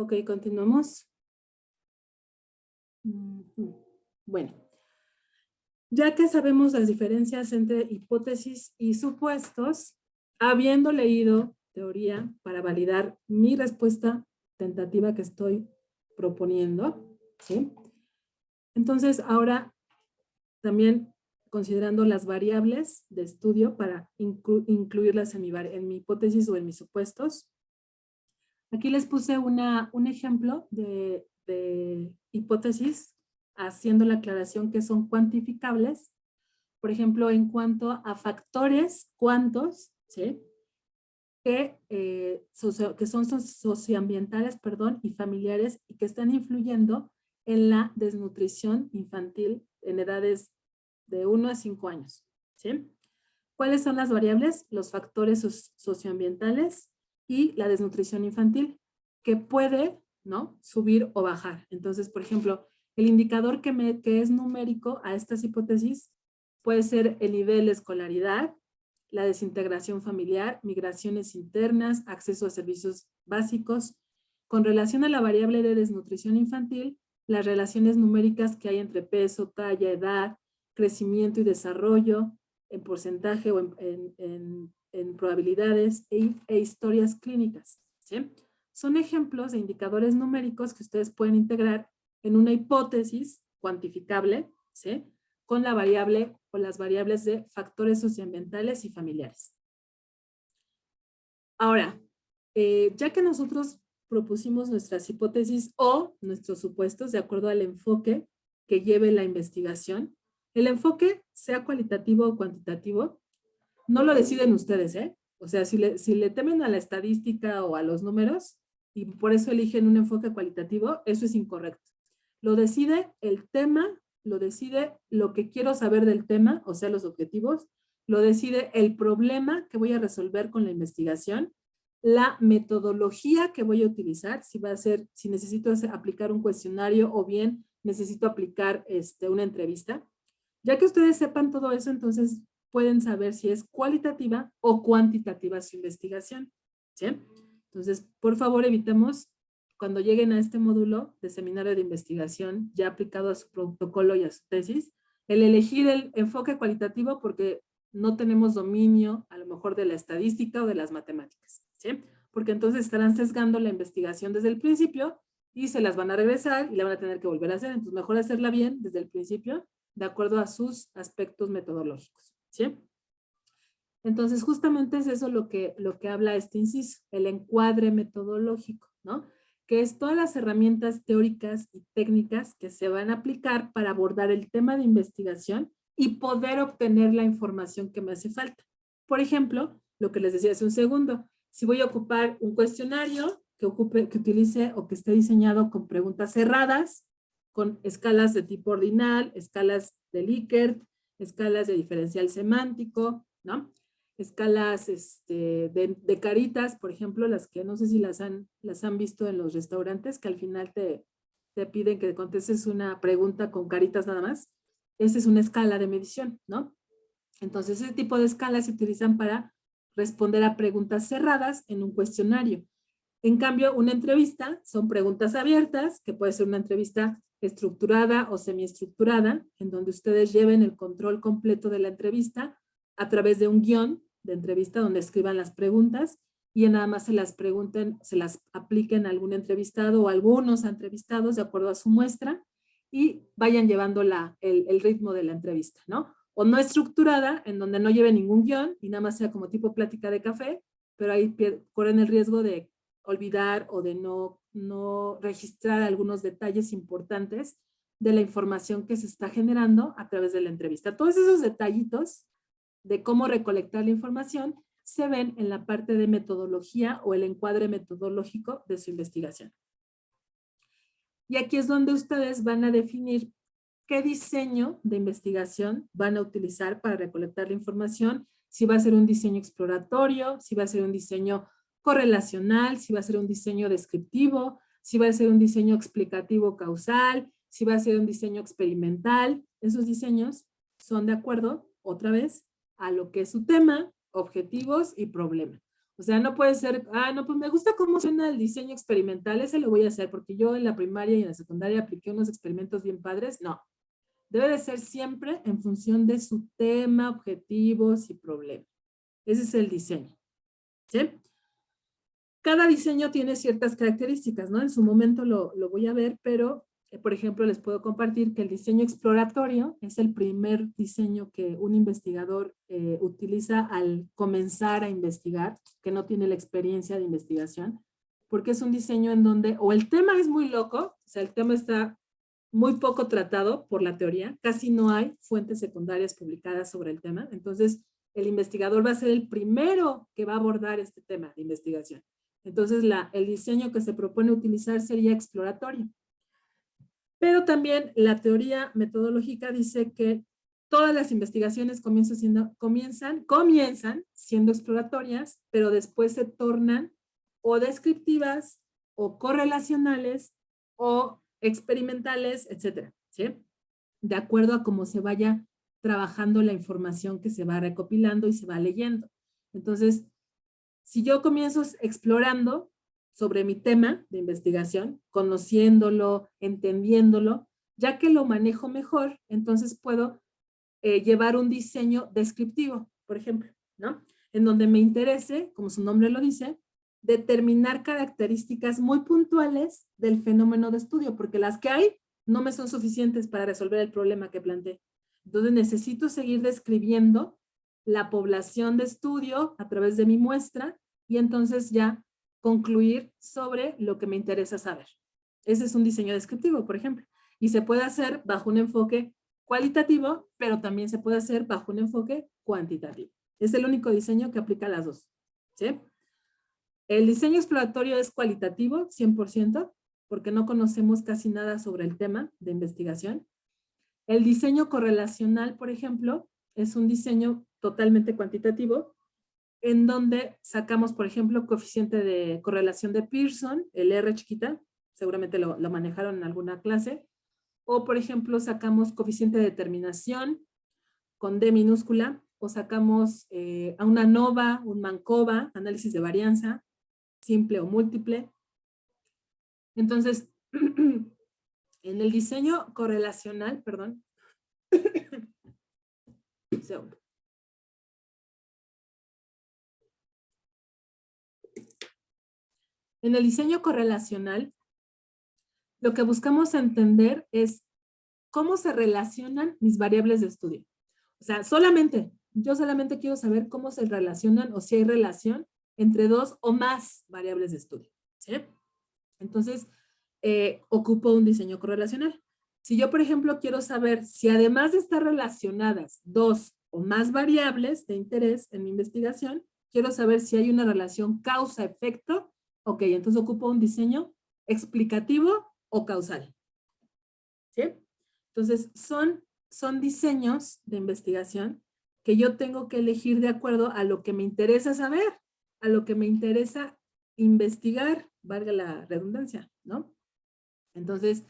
Ok, continuamos. Bueno, ya que sabemos las diferencias entre hipótesis y supuestos, habiendo leído teoría para validar mi respuesta tentativa que estoy proponiendo, ¿sí? Entonces, ahora también considerando las variables de estudio para incluirlas en mi hipótesis o en mis supuestos. Aquí les puse un ejemplo de hipótesis haciendo la aclaración que son cuantificables. Por ejemplo, en cuanto a factores cuantos, ¿sí? Que son socioambientales, perdón, y familiares y que están influyendo en la desnutrición infantil en edades de 1 a 5 años, ¿sí? ¿Cuáles son las variables? Los factores socioambientales y la desnutrición infantil, que puede, ¿no?, subir o bajar. Entonces, por ejemplo, el indicador que es numérico a estas hipótesis puede ser el nivel de escolaridad, la desintegración familiar, migraciones internas, acceso a servicios básicos. Con relación a la variable de desnutrición infantil, las relaciones numéricas que hay entre peso, talla, edad, crecimiento y desarrollo, en porcentaje o en probabilidades e historias clínicas, ¿sí? Son ejemplos de indicadores numéricos que ustedes pueden integrar en una hipótesis cuantificable, ¿sí?, con la variable o las variables de factores socioambientales y familiares. Ahora, ya que nosotros propusimos nuestras hipótesis o nuestros supuestos de acuerdo al enfoque que lleve la investigación, el enfoque, sea cualitativo o cuantitativo, no lo deciden ustedes, ¿eh? O sea, si le temen a la estadística o a los números y por eso eligen un enfoque cualitativo, eso es incorrecto. Lo decide el tema, lo decide lo que quiero saber del tema, o sea, los objetivos, lo decide el problema que voy a resolver con la investigación, la metodología que voy a utilizar, si necesito aplicar un cuestionario o bien necesito aplicar una entrevista. Ya que ustedes sepan todo eso, entonces pueden saber si es cualitativa o cuantitativa su investigación, ¿sí? Entonces, por favor, evitemos cuando lleguen a este módulo de seminario de investigación ya aplicado a su protocolo y a su tesis, el elegir el enfoque cualitativo porque no tenemos dominio a lo mejor de la estadística o de las matemáticas, ¿sí? Porque entonces estarán sesgando la investigación desde el principio y se las van a regresar y la van a tener que volver a hacer. Entonces, mejor hacerla bien desde el principio de acuerdo a sus aspectos metodológicos, ¿sí? Entonces, justamente es eso lo que habla este inciso, el encuadre metodológico, ¿no? Que es todas las herramientas teóricas y técnicas que se van a aplicar para abordar el tema de investigación y poder obtener la información que me hace falta. Por ejemplo, lo que les decía hace un segundo, si voy a ocupar un cuestionario que utilice o que esté diseñado con preguntas cerradas, con escalas de tipo ordinal, escalas de Likert, escalas de diferencial semántico, ¿no? Escalas de caritas, por ejemplo, las que no sé si las han visto en los restaurantes, que al final te piden que contestes una pregunta con caritas nada más. Esa es una escala de medición, ¿no? Entonces, ese tipo de escalas se utilizan para responder a preguntas cerradas en un cuestionario. En cambio, una entrevista son preguntas abiertas, que puede ser una entrevista estructurada o semiestructurada, en donde ustedes lleven el control completo de la entrevista a través de un guión de entrevista donde escriban las preguntas y nada más se las pregunten, se las apliquen a algún entrevistado o a algunos entrevistados de acuerdo a su muestra y vayan llevando el ritmo de la entrevista, ¿no? O no estructurada, en donde no lleve ningún guión y nada más sea como tipo plática de café, pero ahí corren el riesgo de olvidar o de no registrar algunos detalles importantes de la información que se está generando a través de la entrevista. Todos esos detallitos de cómo recolectar la información se ven en la parte de metodología o el encuadre metodológico de su investigación. Y aquí es donde ustedes van a definir qué diseño de investigación van a utilizar para recolectar la información, si va a ser un diseño exploratorio, si va a ser un diseño correlacional, si va a ser un diseño descriptivo, si va a ser un diseño explicativo causal, si va a ser un diseño experimental. Esos diseños son de acuerdo, otra vez, a lo que es su tema, objetivos y problema. O sea, no puede ser, no, pues me gusta cómo suena el diseño experimental, ese lo voy a hacer porque yo en la primaria y en la secundaria apliqué unos experimentos bien padres. No, debe de ser siempre en función de su tema, objetivos y problema. Ese es el diseño, ¿sí? Cada diseño tiene ciertas características, ¿no? En su momento lo voy a ver, pero, por ejemplo, les puedo compartir que el diseño exploratorio es el primer diseño que un investigador utiliza al comenzar a investigar, que no tiene la experiencia de investigación, porque es un diseño en donde, o el tema es muy loco, o sea, el tema está muy poco tratado por la teoría, casi no hay fuentes secundarias publicadas sobre el tema, entonces el investigador va a ser el primero que va a abordar este tema de investigación. Entonces, el diseño que se propone utilizar sería exploratorio. Pero también la teoría metodológica dice que todas las investigaciones comienzan siendo exploratorias, pero después se tornan o descriptivas, o correlacionales, o experimentales, etcétera, ¿sí? De acuerdo a cómo se vaya trabajando la información que se va recopilando y se va leyendo. Entonces, si yo comienzo explorando sobre mi tema de investigación, conociéndolo, entendiéndolo, ya que lo manejo mejor, entonces puedo llevar un diseño descriptivo, por ejemplo, ¿no? En donde me interese, como su nombre lo dice, determinar características muy puntuales del fenómeno de estudio, porque las que hay no me son suficientes para resolver el problema que planteé. Entonces necesito seguir describiendo la población de estudio a través de mi muestra y entonces ya concluir sobre lo que me interesa saber. Ese es un diseño descriptivo, por ejemplo, y se puede hacer bajo un enfoque cualitativo, pero también se puede hacer bajo un enfoque cuantitativo. Es el único diseño que aplica a las dos, ¿sí? El diseño exploratorio es cualitativo, 100%, porque no conocemos casi nada sobre el tema de investigación. El diseño correlacional, por ejemplo, es un diseño totalmente cuantitativo, en donde sacamos, por ejemplo, coeficiente de correlación de Pearson, el R chiquita, seguramente lo manejaron en alguna clase, o por ejemplo sacamos coeficiente de determinación con D minúscula, o sacamos a una ANOVA, un MANCOVA, análisis de varianza, simple o múltiple. Entonces, en el diseño correlacional, perdón, en el diseño correlacional, lo que buscamos entender es cómo se relacionan mis variables de estudio. O sea, yo solamente quiero saber cómo se relacionan o si hay relación entre dos o más variables de estudio, ¿sí? Entonces, ocupo un diseño correlacional. Si yo, por ejemplo, quiero saber si además de estar relacionadas dos o más variables de interés en mi investigación, quiero saber si hay una relación causa-efecto, ok, entonces ocupo un diseño explicativo o causal, ¿sí? Entonces, son diseños de investigación que yo tengo que elegir de acuerdo a lo que me interesa saber, a lo que me interesa investigar, valga la redundancia, ¿no? Entonces,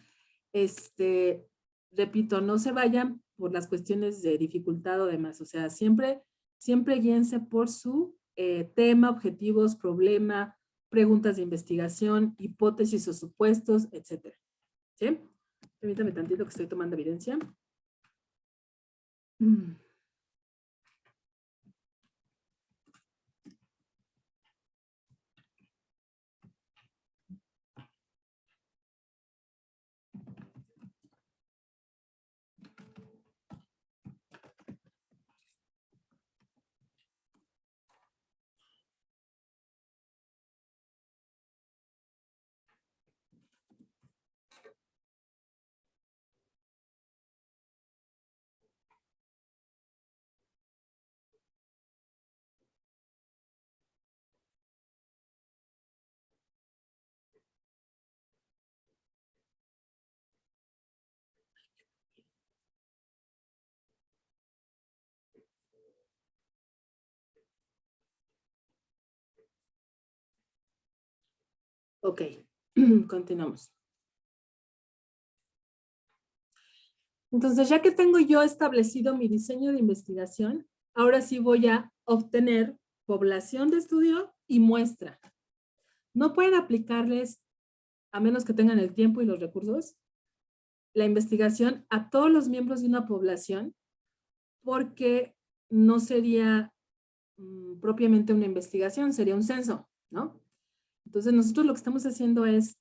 repito, no se vayan por las cuestiones de dificultad o demás, o sea, siempre guíense por su tema, objetivos, problema, preguntas de investigación, hipótesis o supuestos, etcétera, ¿sí? Permítame tantito que estoy tomando evidencia. Ok, continuamos. Entonces, ya que tengo yo establecido mi diseño de investigación, ahora sí voy a obtener población de estudio y muestra. No pueden aplicarles, a menos que tengan el tiempo y los recursos, la investigación a todos los miembros de una población, porque no sería propiamente una investigación, sería un censo, ¿no? Entonces nosotros lo que estamos haciendo es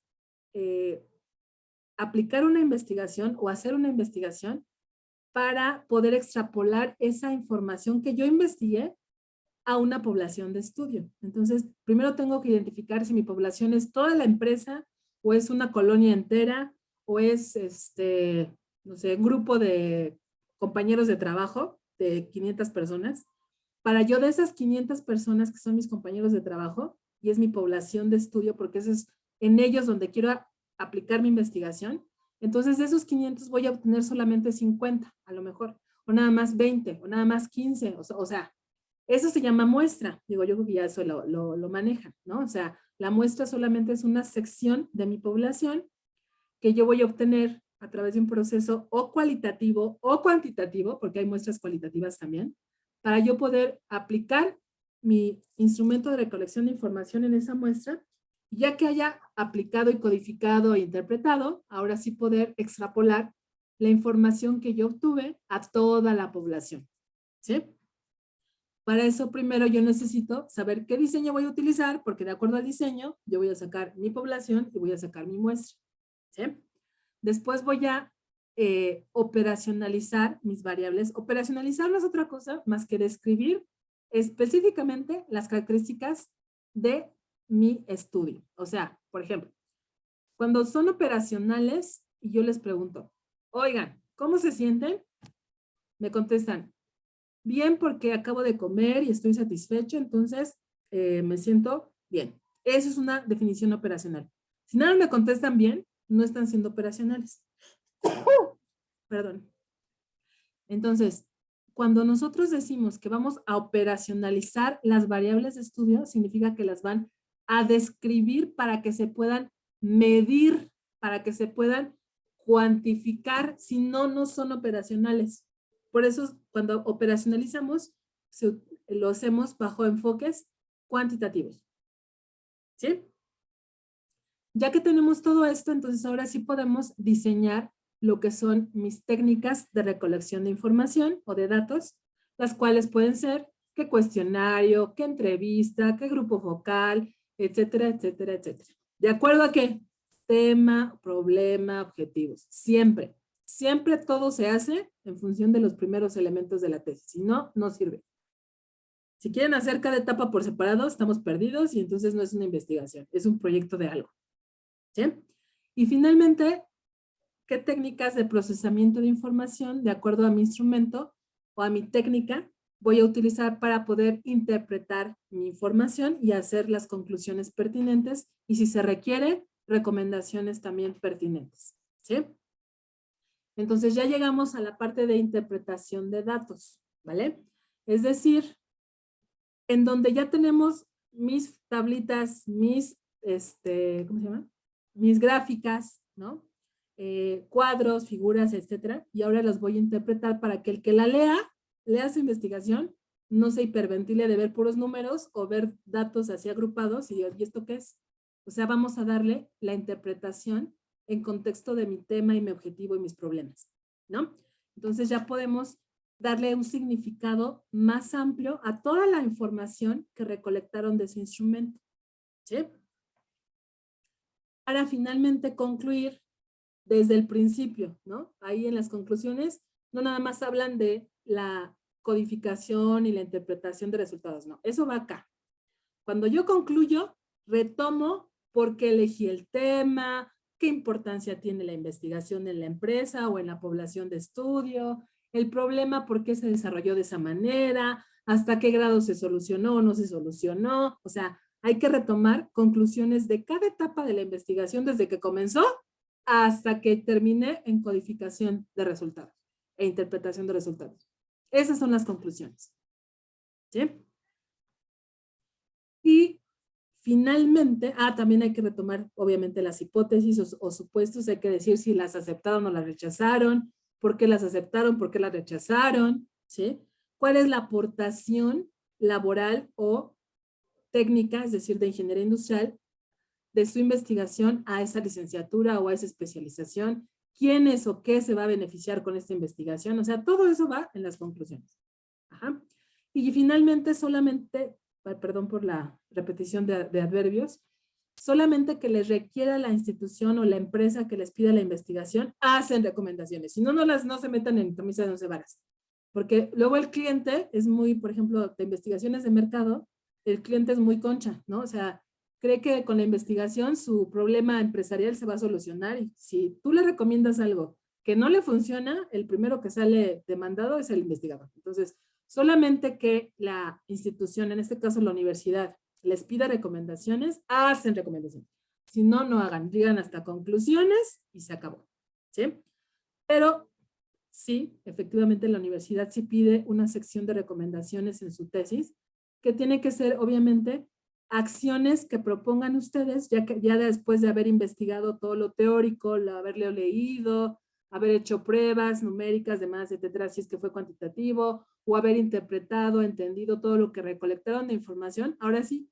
aplicar una investigación o hacer una investigación para poder extrapolar esa información que yo investigué a una población de estudio. Entonces, primero tengo que identificar si mi población es toda la empresa o es una colonia entera o es, no sé, un grupo de compañeros de trabajo de 500 personas. Para yo de esas 500 personas que son mis compañeros de trabajo y es mi población de estudio, porque eso es en ellos donde quiero aplicar mi investigación, entonces de esos 500 voy a obtener solamente 50, a lo mejor, o nada más 20, o nada más 15, o sea, eso se llama muestra. Digo, yo creo que ya eso lo manejan, ¿no? O sea, la muestra solamente es una sección de mi población que yo voy a obtener a través de un proceso o cualitativo o cuantitativo, porque hay muestras cualitativas también, para yo poder aplicar mi instrumento de recolección de información en esa muestra, ya que haya aplicado y codificado e interpretado, ahora sí poder extrapolar la información que yo obtuve a toda la población, ¿sí? Para eso primero yo necesito saber qué diseño voy a utilizar, porque de acuerdo al diseño yo voy a sacar mi población y voy a sacar mi muestra, ¿sí? Después voy a operacionalizar mis variables. Operacionalizar no es otra cosa más que describir específicamente las características de mi estudio. O sea, por ejemplo, cuando son operacionales y yo les pregunto, oigan, ¿cómo se sienten? Me contestan, bien porque acabo de comer y estoy satisfecho, entonces me siento bien. Eso es una definición operacional. Si nada me contestan bien, no están siendo operacionales. Perdón. Entonces, cuando nosotros decimos que vamos a operacionalizar las variables de estudio, significa que las van a describir para que se puedan medir, para que se puedan cuantificar, si no, no son operacionales. Por eso, cuando operacionalizamos, lo hacemos bajo enfoques cuantitativos. ¿Sí? Ya que tenemos todo esto, entonces ahora sí podemos diseñar lo que son mis técnicas de recolección de información o de datos, las cuales pueden ser qué cuestionario, qué entrevista, qué grupo focal, etcétera, etcétera, etcétera. ¿De acuerdo a qué? Tema, problema, objetivos. Siempre, siempre todo se hace en función de los primeros elementos de la tesis. Si no, no sirve. Si quieren hacer cada etapa por separado, estamos perdidos y entonces no es una investigación, es un proyecto de algo. ¿Sí? Y finalmente, ¿qué técnicas de procesamiento de información, de acuerdo a mi instrumento o a mi técnica, voy a utilizar para poder interpretar mi información y hacer las conclusiones pertinentes? Y si se requiere, recomendaciones también pertinentes. ¿Sí? Entonces ya llegamos a la parte de interpretación de datos, ¿vale? Es decir, en donde ya tenemos mis tablitas, mis, ¿cómo se llama? Mis gráficas, ¿no? Cuadros, figuras, etcétera, y ahora las voy a interpretar para que el que la lea su investigación, no se hiperventile de ver puros números o ver datos así agrupados y ¿esto qué es? O sea, vamos a darle la interpretación en contexto de mi tema y mi objetivo y mis problemas, ¿no? Entonces ya podemos darle un significado más amplio a toda la información que recolectaron de su instrumento, ¿sí? Para finalmente concluir desde el principio, ¿no? Ahí en las conclusiones no nada más hablan de la codificación y la interpretación de resultados, no, eso va acá. Cuando yo concluyo, retomo por qué elegí el tema, qué importancia tiene la investigación en la empresa o en la población de estudio, el problema por qué se desarrolló de esa manera, hasta qué grado se solucionó o no se solucionó. O sea, hay que retomar conclusiones de cada etapa de la investigación desde que comenzó hasta que termine en codificación de resultados e interpretación de resultados. Esas son las conclusiones. ¿Sí? Y finalmente, también hay que retomar obviamente las hipótesis o supuestos, hay que decir si las aceptaron o las rechazaron, por qué las aceptaron, por qué las rechazaron, ¿sí? ¿Cuál es la aportación laboral o técnica, es decir, de ingeniería industrial, de su investigación a esa licenciatura o a esa especialización, quiénes o qué se va a beneficiar con esta investigación, o sea, todo eso va en las conclusiones. Ajá. Y finalmente solamente, perdón por la repetición de adverbios, solamente que les requiera la institución o la empresa que les pida la investigación, hacen recomendaciones. Si no, no se metan en camisa de 11 varas. Porque luego el cliente es muy, por ejemplo, de investigaciones de mercado, el cliente es muy concha, ¿no? O sea, cree que con la investigación su problema empresarial se va a solucionar y si tú le recomiendas algo que no le funciona, el primero que sale demandado es el investigador. Entonces, solamente que la institución, en este caso la universidad, les pida recomendaciones, hacen recomendaciones. Si no, no hagan, llegan hasta conclusiones y se acabó. ¿Sí? Pero sí, efectivamente la universidad sí pide una sección de recomendaciones en su tesis, que tiene que ser obviamente acciones que propongan ustedes, ya después de haber investigado todo lo teórico, haberlo leído, haber hecho pruebas numéricas, demás, etcétera, si es que fue cuantitativo, o haber interpretado, entendido todo lo que recolectaron de información. Ahora sí,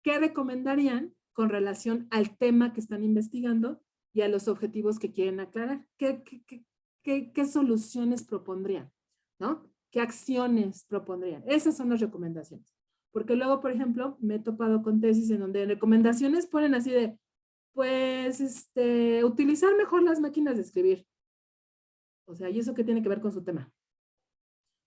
¿qué recomendarían con relación al tema que están investigando y a los objetivos que quieren aclarar? ¿Qué soluciones propondrían? ¿No? ¿Qué acciones propondrían? Esas son las recomendaciones. Porque luego, por ejemplo, me he topado con tesis en donde recomendaciones ponen así de, pues, utilizar mejor las máquinas de escribir. O sea, ¿y eso qué tiene que ver con su tema?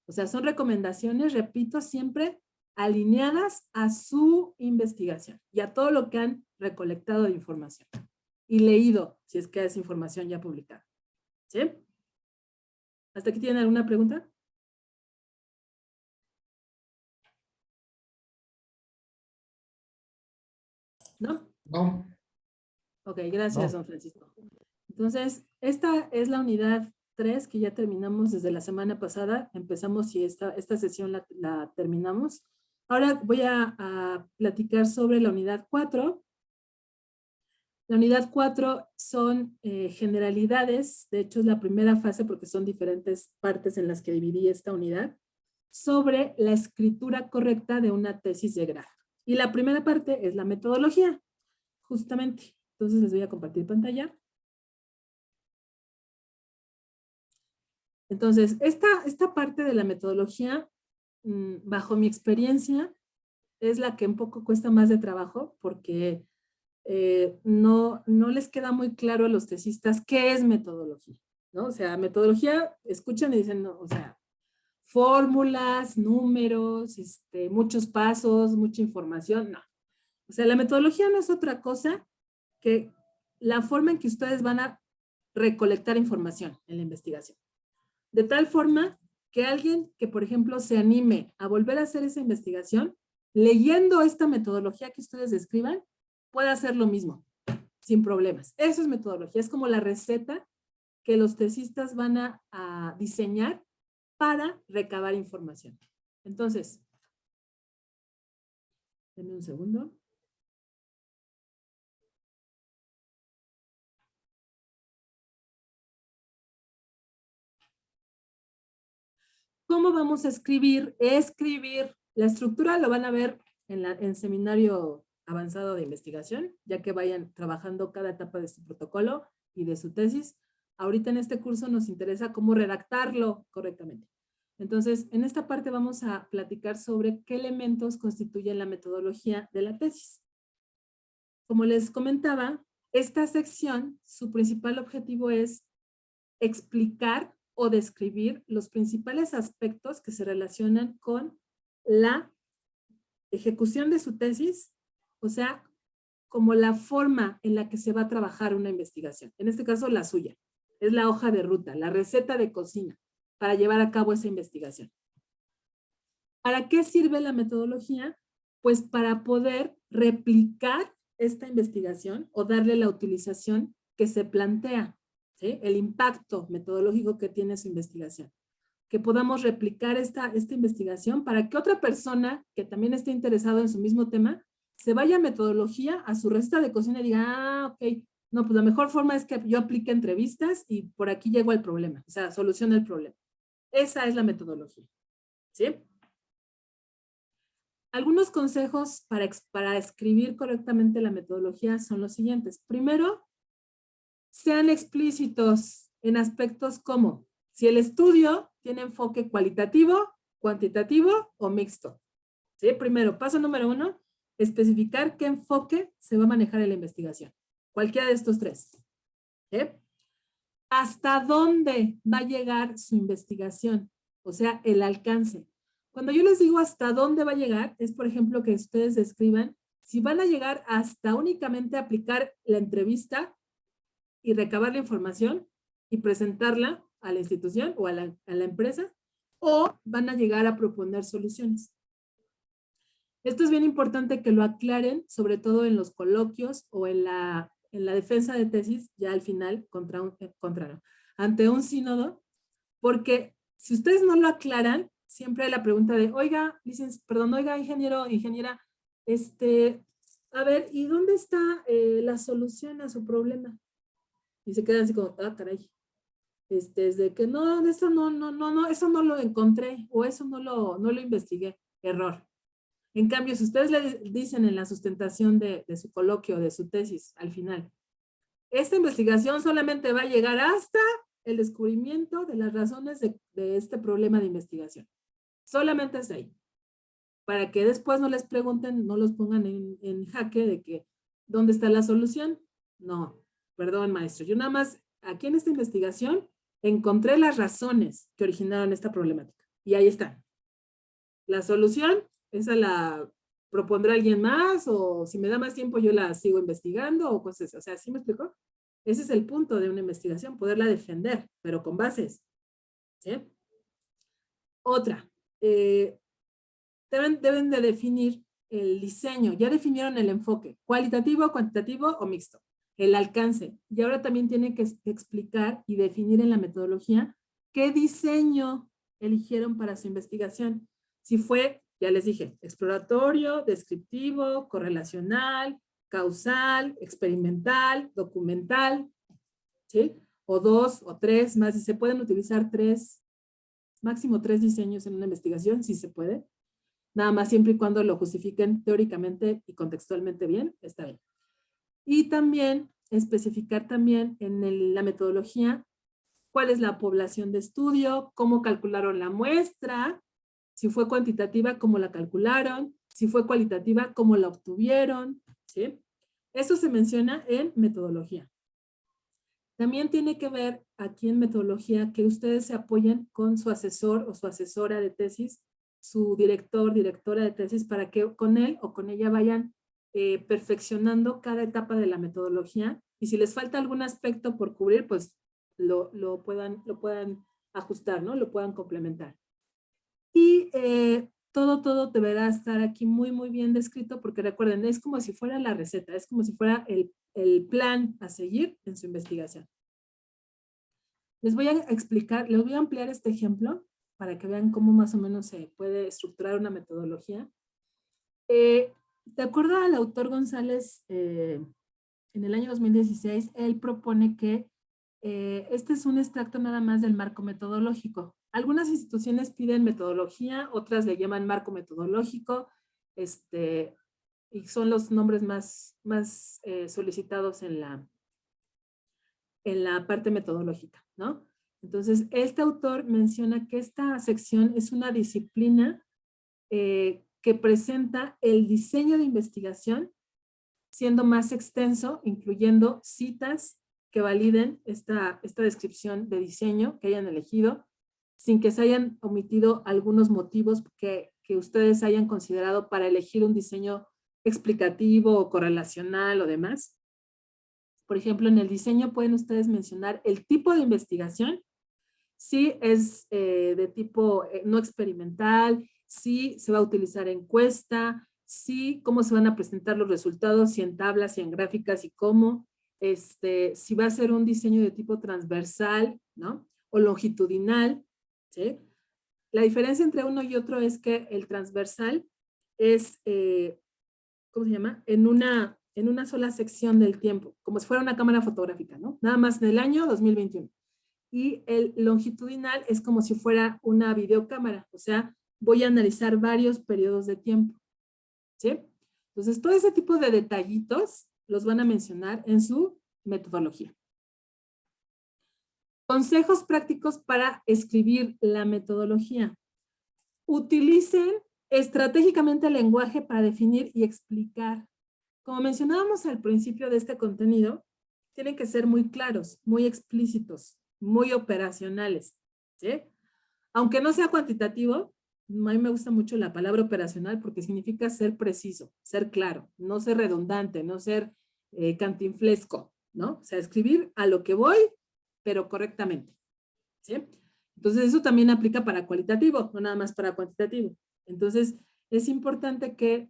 O sea, son recomendaciones, repito, siempre alineadas a su investigación y a todo lo que han recolectado de información y leído, si es que es información ya publicada. ¿Sí? ¿Hasta aquí tienen alguna pregunta? ¿No? No, Ok, gracias, no. don Francisco. Entonces, esta es la unidad 3 que ya terminamos desde la semana pasada. Empezamos y esta sesión la terminamos. Ahora voy a platicar sobre la unidad 4. La unidad 4 son generalidades, de hecho es la primera fase porque son diferentes partes en las que dividí esta unidad, sobre la escritura correcta de una tesis de grado. Y la primera parte es la metodología, justamente. Entonces les voy a compartir pantalla. Entonces, esta parte de la metodología, bajo mi experiencia, es la que un poco cuesta más de trabajo porque no les queda muy claro a los tesistas qué es metodología, ¿no? O sea, metodología, escuchan y dicen, no, o sea, fórmulas, números, muchos pasos, mucha información, no. O sea, la metodología no es otra cosa que la forma en que ustedes van a recolectar información en la investigación. De tal forma que alguien que, por ejemplo, se anime a volver a hacer esa investigación, leyendo esta metodología que ustedes describan, puede hacer lo mismo, sin problemas. Eso es metodología, es como la receta que los tesistas van a diseñar para recabar información. Entonces, denme un segundo. ¿Cómo vamos a escribir? Escribir. La estructura lo van a ver en seminario avanzado de investigación, ya que vayan trabajando cada etapa de su protocolo y de su tesis. Ahorita en este curso nos interesa cómo redactarlo correctamente. Entonces, en esta parte vamos a platicar sobre qué elementos constituyen la metodología de la tesis. Como les comentaba, esta sección, su principal objetivo es explicar o describir los principales aspectos que se relacionan con la ejecución de su tesis, o sea, como la forma en la que se va a trabajar una investigación. En este caso, la suya. Es la hoja de ruta, la receta de cocina para llevar a cabo esa investigación. ¿Para qué sirve la metodología? Pues para poder replicar esta investigación o darle la utilización que se plantea, ¿sí? El impacto metodológico que tiene su investigación. Que podamos replicar esta investigación para que otra persona que también esté interesado en su mismo tema se vaya a metodología, a su receta de cocina y diga, ah, ok, no, pues la mejor forma es que yo aplique entrevistas y por aquí llego al problema, o sea, soluciona el problema. Esa es la metodología, ¿sí? Algunos consejos para escribir correctamente la metodología son los siguientes. Primero, sean explícitos en aspectos como si el estudio tiene enfoque cualitativo, cuantitativo o mixto. ¿Sí? Primero, paso número 1, especificar qué enfoque se va a manejar en la investigación. Cualquiera de estos 3. ¿Sí? ¿Hasta dónde va a llegar su investigación? O sea, el alcance. Cuando yo les digo hasta dónde va a llegar, es por ejemplo que ustedes describan si van a llegar hasta únicamente aplicar la entrevista y recabar la información y presentarla a la institución o a la empresa, o van a llegar a proponer soluciones. Esto es bien importante que lo aclaren, sobre todo en los coloquios o en la defensa de tesis, ya al final, ante un sínodo, porque si ustedes no lo aclaran, siempre hay la pregunta de, oiga, oiga, ingeniero, ingeniera, a ver, ¿y dónde está la solución a su problema? Y se quedan así como, ah, caray. Desde que no, eso eso no lo encontré, o eso no lo investigué. Error. En cambio, si ustedes le dicen en la sustentación de su coloquio, de su tesis, al final, esta investigación solamente va a llegar hasta el descubrimiento de las razones de este problema de investigación. Solamente es ahí. Para que después no les pregunten, no los pongan en jaque de que, ¿dónde está la solución? No, perdón, maestro. Yo nada más, aquí en esta investigación, encontré las razones que originaron esta problemática. Y ahí están. La solución, esa la propondrá alguien más, o si me da más tiempo yo la sigo investigando, o cosas. O sea, ¿sí me explicó? Ese es el punto de una investigación, poderla defender, pero con bases. ¿Sí? Otra, deben de definir el diseño. Ya definieron el enfoque, cualitativo, cuantitativo o mixto. El alcance. Y ahora también tienen que explicar y definir en la metodología qué diseño eligieron para su investigación. Si fue, ya les dije, exploratorio, descriptivo, correlacional, causal, experimental, documental, ¿sí? O 2 o 3 más, si se pueden utilizar 3, máximo 3 diseños en una investigación, si se puede. Nada más siempre y cuando lo justifiquen teóricamente y contextualmente bien, está bien. Y también especificar también en la metodología cuál es la población de estudio, cómo calcularon la muestra, si fue cuantitativa, cómo la calcularon, si fue cualitativa, cómo la obtuvieron, ¿sí? Eso se menciona en metodología. También tiene que ver aquí en metodología que ustedes se apoyen con su asesor o su asesora de tesis, su director, directora de tesis, para que con él o con ella vayan perfeccionando cada etapa de la metodología, y si les falta algún aspecto por cubrir, pues lo puedan ajustar, ¿no? Lo puedan complementar. Y todo deberá estar aquí muy, muy bien descrito, porque recuerden, es como si fuera la receta, es como si fuera el plan a seguir en su investigación. Les voy a explicar, les voy a ampliar este ejemplo para que vean cómo más o menos se puede estructurar una metodología. De acuerdo al autor González, en el año 2016, él propone que este es un extracto nada más del marco metodológico. Algunas instituciones piden metodología, otras le llaman marco metodológico, y son los nombres más solicitados en la parte metodológica, ¿no? Entonces, este autor menciona que esta sección es una disciplina que presenta el diseño de investigación siendo más extenso, incluyendo citas que validen esta descripción de diseño que hayan elegido, sin que se hayan omitido algunos motivos que ustedes hayan considerado para elegir un diseño explicativo o correlacional o demás. Por ejemplo, en el diseño pueden ustedes mencionar el tipo de investigación, si es de tipo no experimental, si se va a utilizar encuesta, si cómo se van a presentar los resultados, si en tablas, si en gráficas y cómo, si va a ser un diseño de tipo transversal, ¿no? O longitudinal, ¿sí? La diferencia entre uno y otro es que el transversal es, ¿cómo se llama? En una sola sección del tiempo, como si fuera una cámara fotográfica, ¿no? Nada más en el año 2021. Y el longitudinal es como si fuera una videocámara, o sea, voy a analizar varios periodos de tiempo. ¿sí? Entonces, todo ese tipo de detallitos los van a mencionar en su metodología. Consejos prácticos para escribir la metodología. Utilicen estratégicamente el lenguaje para definir y explicar. Como mencionábamos al principio de este contenido, tienen que ser muy claros, muy explícitos, muy operacionales, ¿sí? Aunque no sea cuantitativo, a mí me gusta mucho la palabra operacional porque significa ser preciso, ser claro, no ser redundante, no ser cantinflesco, ¿no? O sea, escribir a lo que voy, pero correctamente, ¿sí? Entonces, eso también aplica para cualitativo, no nada más para cuantitativo. Entonces, es importante que,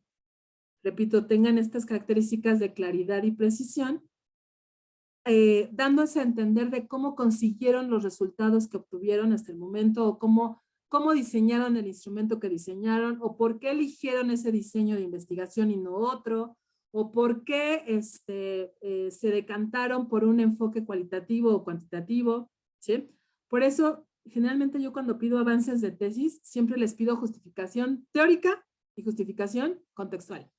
repito, tengan estas características de claridad y precisión, dándose a entender de cómo consiguieron los resultados que obtuvieron hasta el momento o cómo diseñaron el instrumento que diseñaron o por qué eligieron ese diseño de investigación y no otro o por qué se decantaron por un enfoque cualitativo o cuantitativo, ¿sí? Por eso, generalmente yo cuando pido avances de tesis, siempre les pido justificación teórica y justificación contextual.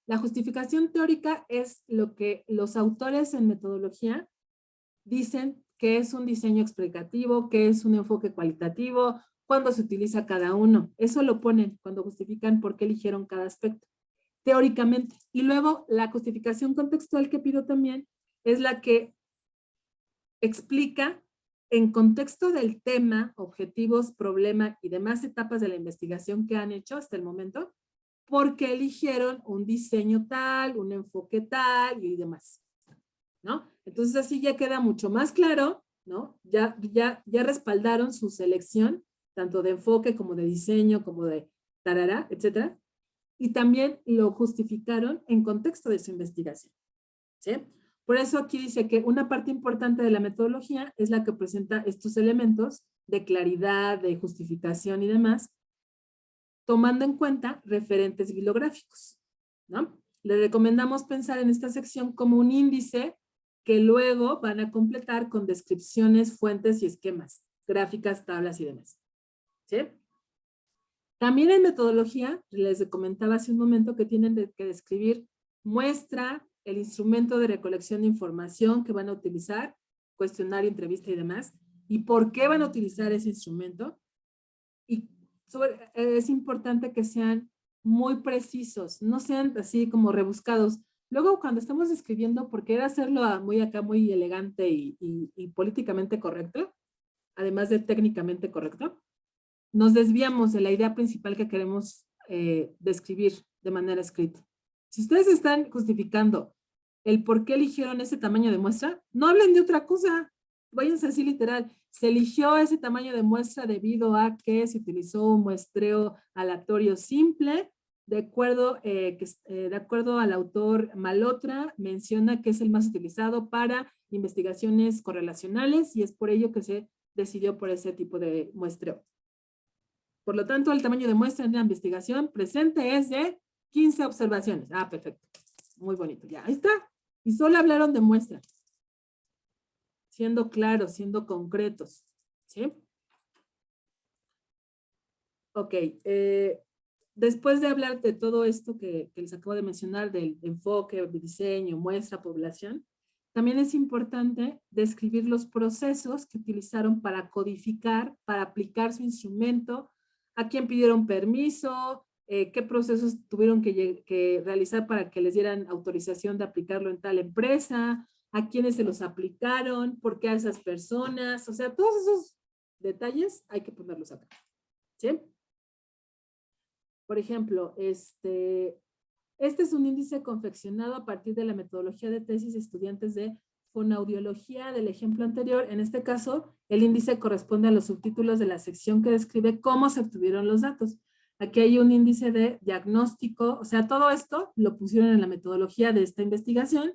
La justificación teórica es lo que los autores en metodología dicen que es un diseño explicativo, que es un enfoque cualitativo, cuándo se utiliza cada uno. Eso lo ponen cuando justifican por qué eligieron cada aspecto, teóricamente. Y luego la justificación contextual que pido también es la que explica en contexto del tema, objetivos, problema y demás etapas de la investigación que han hecho hasta el momento, porque eligieron un diseño tal, un enfoque tal y demás, ¿no? Entonces así ya queda mucho más claro, ¿no? Ya respaldaron su selección, tanto de enfoque como de diseño, como de tarará, etcétera, y también lo justificaron en contexto de su investigación, ¿sí? Por eso aquí dice que una parte importante de la metodología es la que presenta estos elementos de claridad, de justificación y demás, tomando en cuenta referentes bibliográficos, ¿no? Le recomendamos pensar en esta sección como un índice que luego van a completar con descripciones, fuentes y esquemas, gráficas, tablas y demás, ¿sí? También en metodología, les comentaba hace un momento que tienen que describir muestra, el instrumento de recolección de información que van a utilizar, cuestionario, entrevista y demás, y por qué van a utilizar ese instrumento, y es importante que sean muy precisos, no sean así como rebuscados. Luego, cuando estamos escribiendo, por querer hacerlo muy acá, muy elegante y políticamente correcto, además de técnicamente correcto, nos desviamos de la idea principal que queremos describir de manera escrita. Si ustedes están justificando el por qué eligieron ese tamaño de muestra, no hablen de otra cosa. Váyanse así literal. Se eligió ese tamaño de muestra debido a que se utilizó un muestreo aleatorio simple. De acuerdo al autor Malotra, menciona que es el más utilizado para investigaciones correlacionales y es por ello que se decidió por ese tipo de muestreo. Por lo tanto, el tamaño de muestra en la investigación presente es de 15 observaciones. Ah, perfecto. Muy bonito. Ya, ahí está. Y solo hablaron de muestra. Siendo claros, siendo concretos. ¿Sí? Ok. Después de hablar de todo esto que les acabo de mencionar, del enfoque, diseño, muestra, población, también es importante describir los procesos que utilizaron para codificar, para aplicar su instrumento, a quién pidieron permiso, qué procesos tuvieron que realizar para que les dieran autorización de aplicarlo en tal empresa, a quiénes se los aplicaron, por qué a esas personas, o sea, todos esos detalles hay que ponerlos acá, ¿sí? Por ejemplo, este es un índice confeccionado a partir de la metodología de tesis de estudiantes de fonoaudiología del ejemplo anterior. En este caso, el índice corresponde a los subtítulos de la sección que describe cómo se obtuvieron los datos. Aquí hay un índice de diagnóstico, o sea, todo esto lo pusieron en la metodología de esta investigación,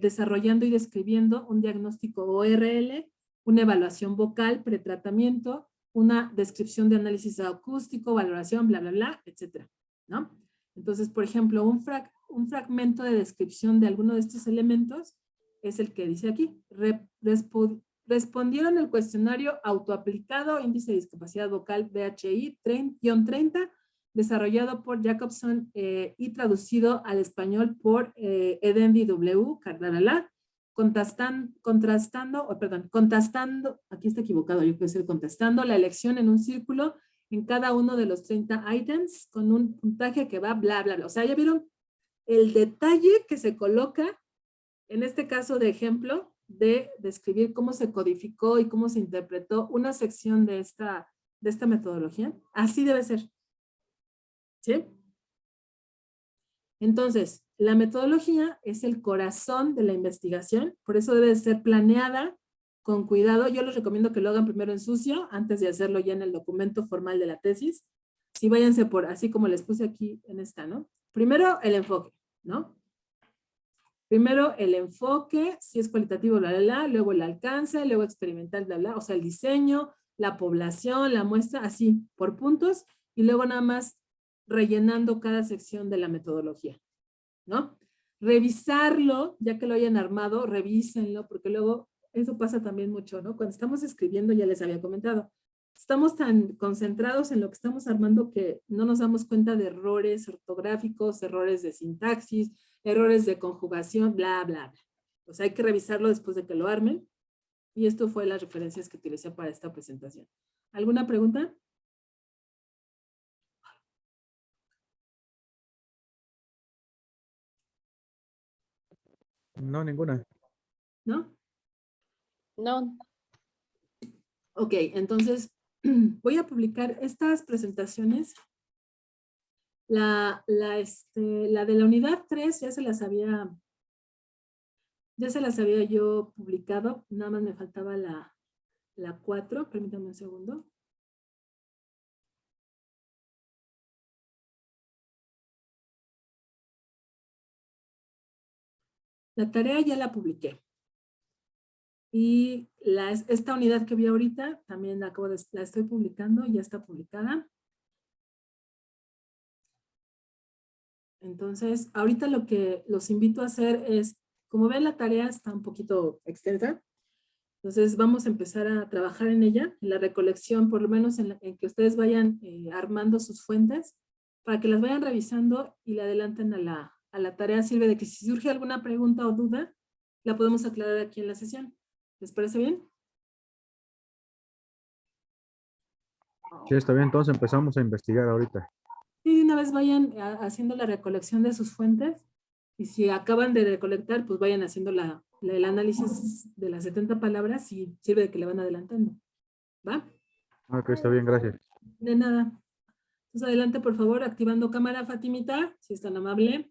desarrollando y describiendo un diagnóstico ORL, una evaluación vocal, pretratamiento, una descripción de análisis acústico, valoración, bla, bla, bla, etcétera, ¿no? Entonces, por ejemplo, un fragmento de descripción de alguno de estos elementos es el que dice aquí. Respondieron el cuestionario autoaplicado, índice de discapacidad vocal BHI-30 desarrollado por Jacobson y traducido al español por Edendi W. Cardarala, contrastando, aquí está equivocado, yo quiero decir contestando la elección en un círculo en cada uno de los 30 items con un puntaje que va bla, bla, bla. O sea, ya vieron el detalle que se coloca en este caso de ejemplo de describir cómo se codificó y cómo se interpretó una sección de esta metodología. Así debe ser. ¿Sí? Entonces, la metodología es el corazón de la investigación, por eso debe ser planeada con cuidado. Yo les recomiendo que lo hagan primero en sucio, antes de hacerlo ya en el documento formal de la tesis. Sí, váyanse por, así como les puse aquí en esta, ¿no? Primero, el enfoque, ¿no? Primero, el enfoque, si es cualitativo, bla, bla, bla, luego el alcance, luego experimental, bla, bla, o sea, el diseño, la población, la muestra, así, por puntos, y luego nada más rellenando cada sección de la metodología, ¿no? Revisarlo, ya que lo hayan armado, revísenlo, porque luego eso pasa también mucho, ¿no? Cuando estamos escribiendo, ya les había comentado, estamos tan concentrados en lo que estamos armando que no nos damos cuenta de errores ortográficos, errores de sintaxis, errores de conjugación, bla, bla, bla. O sea, hay que revisarlo después de que lo armen. Y esto fue las referencias que utilicé para esta presentación. ¿Alguna pregunta? No, ninguna. ¿No? No. Ok, entonces voy a publicar estas presentaciones. La de la unidad 3 ya se las había yo publicado, nada más me faltaba la 4, permítame un segundo. La tarea ya la publiqué. Y esta unidad que vi ahorita, también la estoy publicando, ya está publicada. Entonces, ahorita lo que los invito a hacer es, como ven, la tarea está un poquito extensa. Entonces, vamos a empezar a trabajar en ella, en la recolección, por lo menos en que ustedes vayan armando sus fuentes, para que las vayan revisando y le adelanten a la tarea. Sirve de que si surge alguna pregunta o duda, la podemos aclarar aquí en la sesión. ¿Les parece bien? Sí, está bien, entonces empezamos a investigar ahorita. Y de una vez vayan haciendo la recolección de sus fuentes y si acaban de recolectar, pues vayan haciendo el análisis de las 70 palabras y sirve de que le van adelantando. ¿Va? Ok, está bien, gracias. De nada. Entonces adelante, por favor, activando cámara, Fatimita, si es tan amable.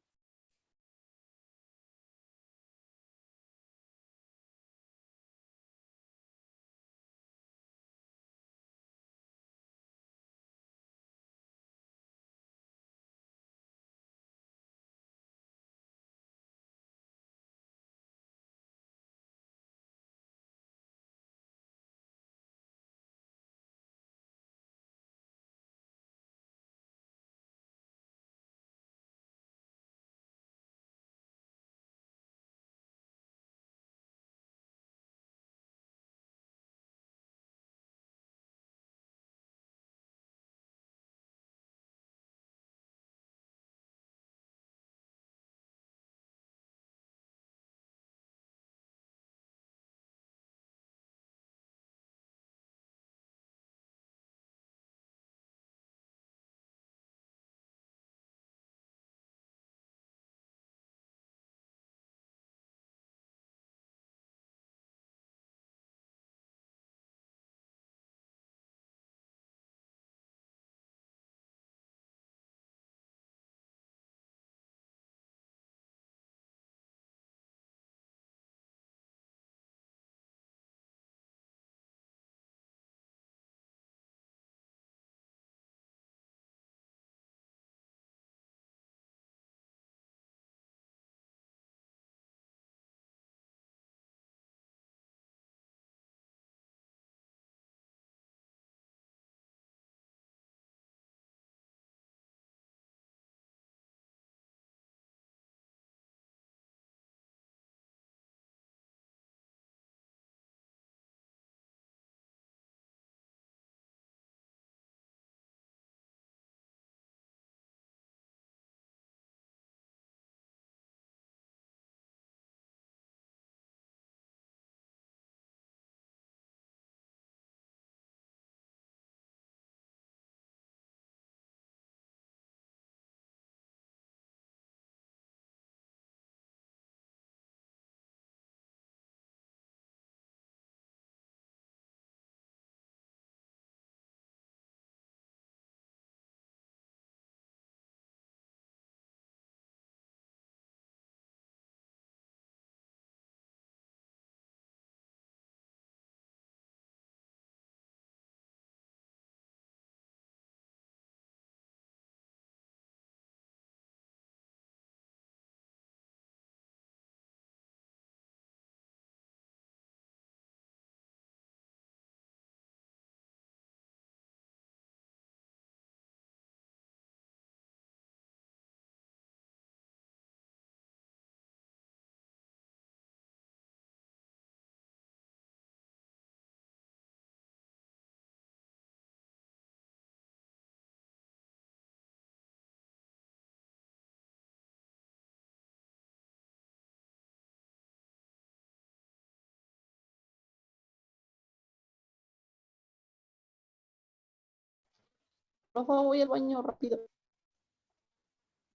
Por favor, voy al baño rápido.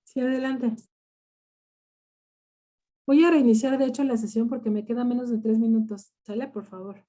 Sí, adelante. Voy a reiniciar, de hecho, la sesión porque me queda menos de 3 minutos. ¿Sale? Por favor.